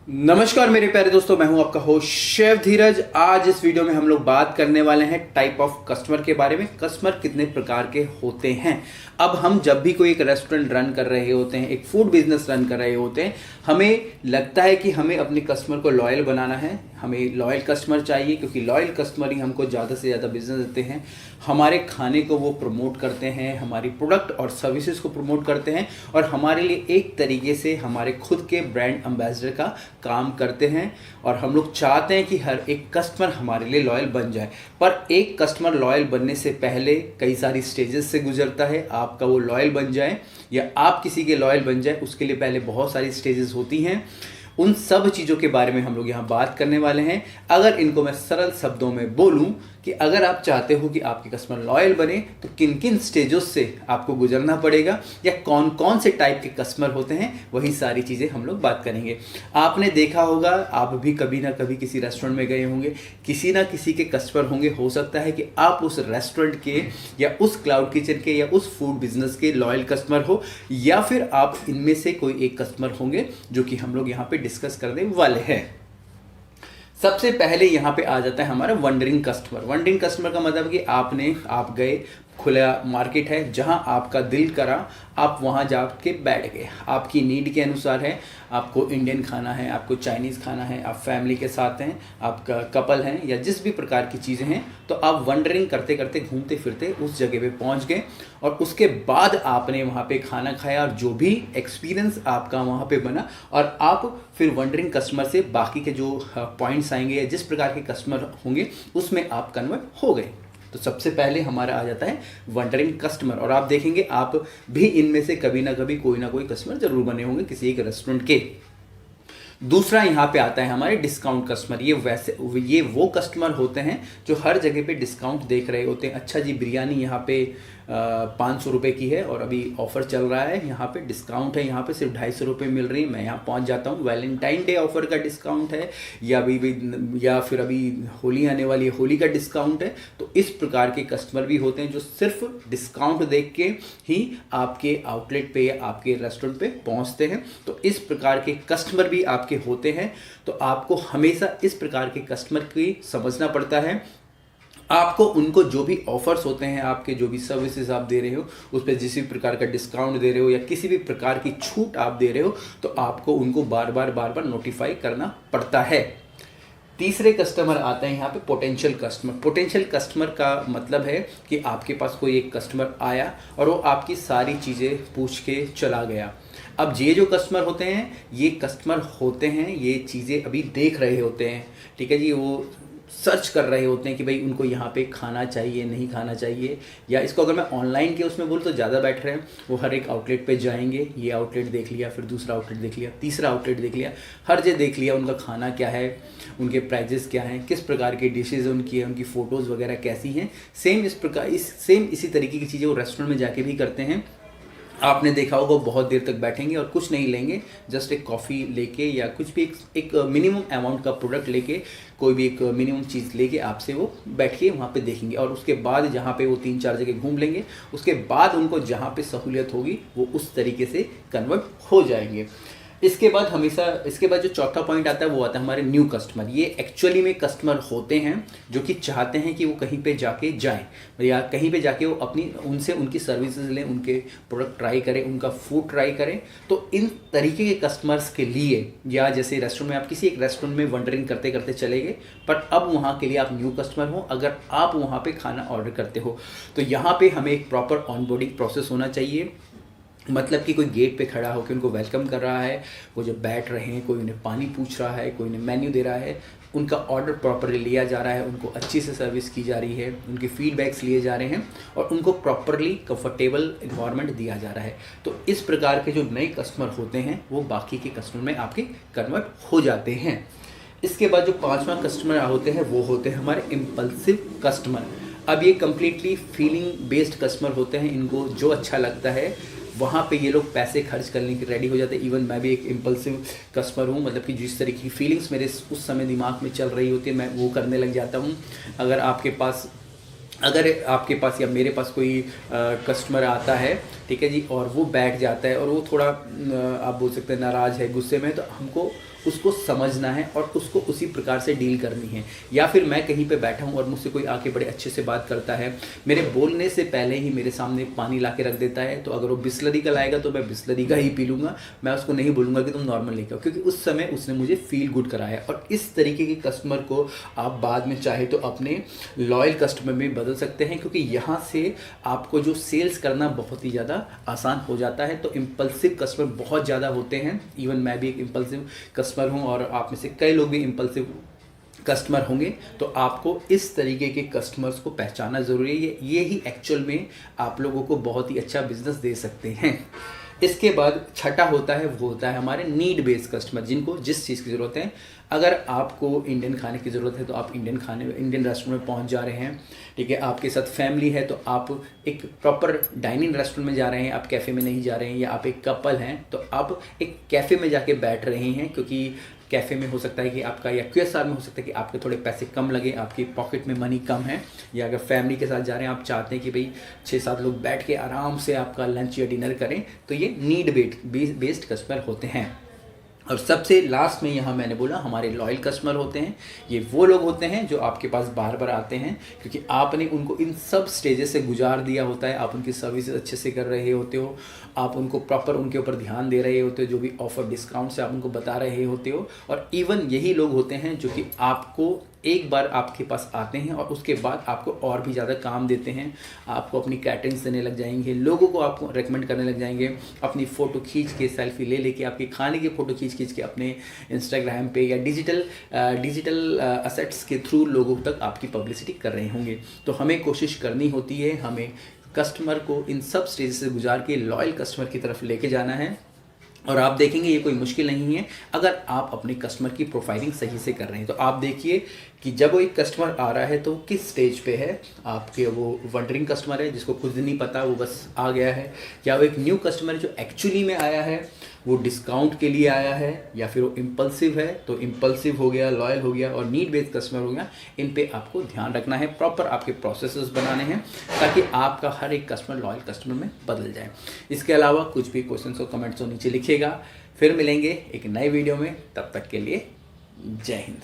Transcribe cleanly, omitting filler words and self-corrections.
नमस्कार मेरे प्यारे दोस्तों, मैं हूं आपका होस्ट शेफ धीरज। आज इस वीडियो में हम लोग बात करने वाले हैं टाइप ऑफ कस्टमर के बारे में। कस्टमर कितने प्रकार के होते हैं। अब हम जब भी कोई एक रेस्टोरेंट रन कर रहे होते हैं, एक फूड बिजनेस रन कर रहे होते हैं, हमें लगता है कि हमें अपने कस्टमर को लॉयल बनाना है। हमें लॉयल कस्टमर चाहिए क्योंकि लॉयल कस्टमर ही हमको ज़्यादा से ज़्यादा बिजनेस देते हैं। हमारे खाने को वो प्रमोट करते हैं, हमारी प्रोडक्ट और सर्विसेज को प्रमोट करते हैं और हमारे लिए एक तरीके से हमारे खुद के ब्रांड एम्बेसडर का काम करते हैं। और हम लोग चाहते हैं कि हर एक कस्टमर हमारे लिए लॉयल बन जाए। पर एक कस्टमर लॉयल बनने से पहले कई सारी स्टेजेस से गुजरता है। आपका वो लॉयल बन जाए या आप किसी के लॉयल बन जाए, उसके लिए पहले बहुत सारी स्टेजेस होती हैं। उन सब चीज़ों के बारे में हम लोग यहाँ बात करने वाले हैं। अगर इनको मैं सरल शब्दों में बोलूँ कि अगर आप चाहते हो कि आपके कस्टमर लॉयल बने तो किन किन स्टेजों से आपको गुजरना पड़ेगा या कौन कौन से टाइप के कस्टमर होते हैं, वही सारी चीज़ें हम लोग बात करेंगे। आपने देखा होगा, आप भी कभी ना कभी किसी रेस्टोरेंट में गए होंगे, किसी ना किसी के कस्टमर होंगे। हो सकता है कि आप उस रेस्टोरेंट के या उस क्लाउड किचन के या उस फूड बिजनेस के लॉयल कस्टमर हो, या फिर आप इनमें से कोई एक कस्टमर होंगे जो कि हम लोग यहाँ पे डिस्कस करने वाले हैं। सबसे पहले यहाँ पे आ जाता है हमारा वंडरिंग कस्टमर। वंडरिंग कस्टमर का मतलब कि आप गए, खुला मार्केट है, जहाँ आपका दिल करा आप वहाँ जाके बैठ गए। आपकी नीड के अनुसार है, आपको इंडियन खाना है, आपको चाइनीज़ खाना है, आप फैमिली के साथ हैं, आपका कपल हैं या जिस भी प्रकार की चीज़ें हैं, तो आप वंडरिंग करते करते घूमते फिरते उस जगह पे पहुँच गए और उसके बाद आपने वहाँ पे खाना खाया और जो भी एक्सपीरियंस आपका वहाँ पे बना, और आप फिर वंडरिंग कस्टमर से बाकी के जो पॉइंट्स आएंगे या जिस प्रकार के कस्टमर होंगे उसमें आप कन्वर्ट हो गए। तो सबसे पहले हमारा आ जाता है वंडरिंग कस्टमर। और आप देखेंगे आप भी इनमें से कभी ना कभी कोई ना कोई कस्टमर जरूर बने होंगे किसी एक रेस्टोरेंट के। दूसरा यहाँ पे आता है हमारे डिस्काउंट कस्टमर। ये वो कस्टमर होते हैं जो हर जगह पे डिस्काउंट देख रहे होते हैं। अच्छा जी, बिरयानी यहाँ पे 500 रुपये की है और अभी ऑफ़र चल रहा है, यहाँ पे डिस्काउंट है, यहाँ पे सिर्फ 250 रुपये मिल रही है, मैं यहाँ पहुँच जाता हूँ। वैलेंटाइन डे ऑफर का डिस्काउंट है या फिर अभी होली आने वाली है, होली का डिस्काउंट है। तो इस प्रकार के कस्टमर भी होते हैं जो सिर्फ डिस्काउंट देख के ही आपके आउटलेट पे या आपके रेस्टोरेंट पे पहुँचते हैं। तो इस प्रकार के कस्टमर भी आपके होते हैं। तो आपको हमेशा इस प्रकार के कस्टमर की समझना पड़ता है। आपको उनको जो भी ऑफर्स होते हैं, आपके जो भी सर्विसेज आप दे रहे हो उस पर जिस भी प्रकार का डिस्काउंट दे रहे हो या किसी भी प्रकार की छूट आप दे रहे हो, तो आपको उनको बार बार नोटिफाई करना पड़ता है। तीसरे कस्टमर आते हैं यहाँ पे पोटेंशियल कस्टमर। पोटेंशियल कस्टमर का मतलब है कि आपके पास कोई एक कस्टमर आया और वो आपकी सारी चीज़ें पूछ के चला गया। अब ये जो कस्टमर होते हैं, ये चीज़ें अभी देख रहे होते हैं, ठीक है जी। वो सर्च कर रहे होते हैं कि भाई उनको यहाँ पे खाना चाहिए, नहीं खाना चाहिए, या इसको अगर मैं ऑनलाइन के उसमें बोलूँ तो ज़्यादा बेटर है। वो हर एक आउटलेट पे जाएंगे, ये आउटलेट देख लिया, फिर दूसरा आउटलेट देख लिया, तीसरा आउटलेट देख लिया, हर जगह देख लिया उनका खाना क्या है, उनके प्राइजेस क्या हैं, किस प्रकार की डिशेज़ उनकी है, उनकी फ़ोटोज़ वगैरह कैसी हैं। सेम इसी तरीके की चीज़ें वो रेस्टोरेंट में जाके भी करते हैं। आपने देखा होगा बहुत देर तक बैठेंगे और कुछ नहीं लेंगे, जस्ट एक कॉफ़ी लेके या कुछ भी एक मिनिमम अमाउंट का प्रोडक्ट लेके, कोई भी एक मिनिमम चीज़ लेके आपसे वो बैठ के वहाँ पे देखेंगे। और उसके बाद जहाँ पे वो 3-4 जगह घूम लेंगे, उसके बाद उनको जहाँ पे सहूलियत होगी वो उस तरीके से कन्वर्ट हो जाएंगे। इसके बाद जो चौथा पॉइंट आता है वो आता है हमारे न्यू कस्टमर। ये एक्चुअली में कस्टमर होते हैं जो कि चाहते हैं कि वो कहीं पे जाके जाएं या कहीं पे जाके वो उनकी सर्विसेज लें, उनके प्रोडक्ट ट्राई करें, उनका फूड ट्राई करें। तो इन तरीके के कस्टमर्स के लिए, या जैसे रेस्टोरेंट में आप किसी एक रेस्टोरेंट में वंडरिंग करते करते चले गए, पर अब वहाँ के लिए आप न्यू कस्टमर हो, अगर आप वहाँ पर खाना ऑर्डर करते हो तो यहाँ पर हमें एक प्रॉपर ऑनबोर्डिंग प्रोसेस होना चाहिए। मतलब कि कोई गेट पे खड़ा होकर उनको वेलकम कर रहा है, वो जब बैठ रहे हैं, कोई उन्हें पानी पूछ रहा है, कोई उन्हें मेन्यू दे रहा है, उनका ऑर्डर प्रॉपरली लिया जा रहा है, उनको अच्छी से सर्विस की जा रही है, उनके फीडबैक्स लिए जा रहे हैं और उनको प्रॉपरली कंफर्टेबल इन्वायरमेंट दिया जा रहा है। तो इस प्रकार के जो नए कस्टमर होते हैं वो बाकी के कस्टमर में आपके कन्वर्ट हो जाते हैं। इसके बाद जो 5वां कस्टमर होते हैं वो होते हैं हमारे इम्पल्सिव कस्टमर। अब ये कम्प्लीटली फीलिंग बेस्ड कस्टमर होते हैं। इनको जो अच्छा लगता है वहाँ पे ये लोग पैसे खर्च करने के रेडी हो जाते हैं। इवन मैं भी एक इम्पल्सिव कस्टमर हूँ, मतलब कि जिस तरीके की फीलिंग्स मेरे उस समय दिमाग में चल रही होती है मैं वो करने लग जाता हूँ। अगर आपके पास या मेरे पास कोई कस्टमर आता है ठीक है जी, और वो बैठ जाता है और वो थोड़ा आप बोल सकते हैं नाराज़ है, गुस्से में, तो हमको उसको समझना है और उसको उसी प्रकार से डील करनी है। या फिर मैं कहीं पे बैठा हूँ और मुझसे कोई आके बड़े अच्छे से बात करता है, मेरे बोलने से पहले ही मेरे सामने पानी ला के रख देता है, तो अगर वो बिस्लरी का लाएगा तो मैं बिस्लरी का ही पी लूँगा, मैं उसको नहीं बोलूँगा कि तुम नॉर्मल लेके आओ, क्योंकि उस समय उसने मुझे फील गुड कराया। और इस तरीके के कस्टमर को आप बाद में चाहे तो अपने लॉयल कस्टमर में बदल सकते हैं, क्योंकि यहाँ से आपको जो सेल्स करना बहुत ही ज़्यादा आसान हो जाता है। तो इम्पल्सिव कस्टमर बहुत ज़्यादा होते हैं, इवन मैं भी एक इम्पल्सिव कस्टमर हूँ और आप में से कई लोग भी इम्पल्सिव कस्टमर होंगे। तो आपको इस तरीके के कस्टमर्स को पहचानना ज़रूरी है, ये ही एक्चुअल में आप लोगों को बहुत ही अच्छा बिजनेस दे सकते हैं। इसके बाद छठा होता है, वो होता है हमारे नीड बेस्ड कस्टमर, जिनको जिस चीज़ की ज़रूरत है। अगर आपको इंडियन खाने की ज़रूरत है तो आप इंडियन रेस्टोरेंट में पहुंच जा रहे हैं, ठीक है। आपके साथ फैमिली है तो आप एक प्रॉपर डाइनिंग रेस्टोरेंट में जा रहे हैं, आप कैफ़े में नहीं जा रहे हैं। या आप एक कपल हैं तो आप एक कैफ़े में जाके बैठ रहे हैं, क्योंकि कैफ़े में हो सकता है कि आपका, या QSR में हो सकता है कि आपके थोड़े पैसे कम लगे, आपकी पॉकेट में मनी कम है। या अगर फैमिली के साथ जा रहे हैं, आप चाहते हैं कि भाई 6-7 लोग बैठ के आराम से आपका लंच या डिनर करें, तो ये नीड बेस्ड कस्टमर होते हैं। और सबसे लास्ट में यहाँ मैंने बोला हमारे लॉयल कस्टमर होते हैं। ये वो लोग होते हैं जो आपके पास बार बार आते हैं, क्योंकि आपने उनको इन सब स्टेजेस से गुजार दिया होता है। आप उनकी सर्विसेज अच्छे से कर रहे होते हो, आप उनको प्रॉपर उनके ऊपर ध्यान दे रहे होते हो, जो भी ऑफर डिस्काउंट से आप उनको बता रहे होते हो। और इवन यही लोग होते हैं जो कि आपको एक बार आपके पास आते हैं और उसके बाद आपको और भी ज़्यादा काम देते हैं, आपको अपनी कैटरिंग्स देने लग जाएंगे, लोगों को आपको रेकमेंड करने लग जाएंगे, अपनी फ़ोटो खींच के, सेल्फी ले लेके, आपके खाने की फ़ोटो खींच के अपने इंस्टाग्राम पे या डिजिटल असेट्स के थ्रू लोगों तक आपकी पब्लिसिटी कर रहे होंगे। तो हमें कोशिश करनी होती है, हमें कस्टमर को इन सब स्टेज से गुजार के लॉयल कस्टमर की तरफ लेके जाना है। और आप देखेंगे ये कोई मुश्किल नहीं है अगर आप अपने कस्टमर की प्रोफाइलिंग सही से कर रहे हैं। तो आप देखिए कि जब वो एक कस्टमर आ रहा है तो किस स्टेज पे है आपके, वो वंडरिंग कस्टमर है जिसको खुद नहीं पता, वो बस आ गया है, या वो एक न्यू कस्टमर है जो एक्चुअली में आया है, वो डिस्काउंट के लिए आया है, या फिर वो इम्पल्सिव है। तो इम्पल्सिव हो गया, लॉयल हो गया और नीड बेस्ड कस्टमर हो गया। इन पे आपको ध्यान रखना है, प्रॉपर आपके प्रोसेसेस बनाने हैं ताकि आपका हर एक कस्टमर लॉयल कस्टमर में बदल जाए। इसके अलावा कुछ भी क्वेश्चंस और कमेंट्स नीचे लिखिएगा। फिर मिलेंगे एक नए वीडियो में, तब तक के लिए जय हिंद।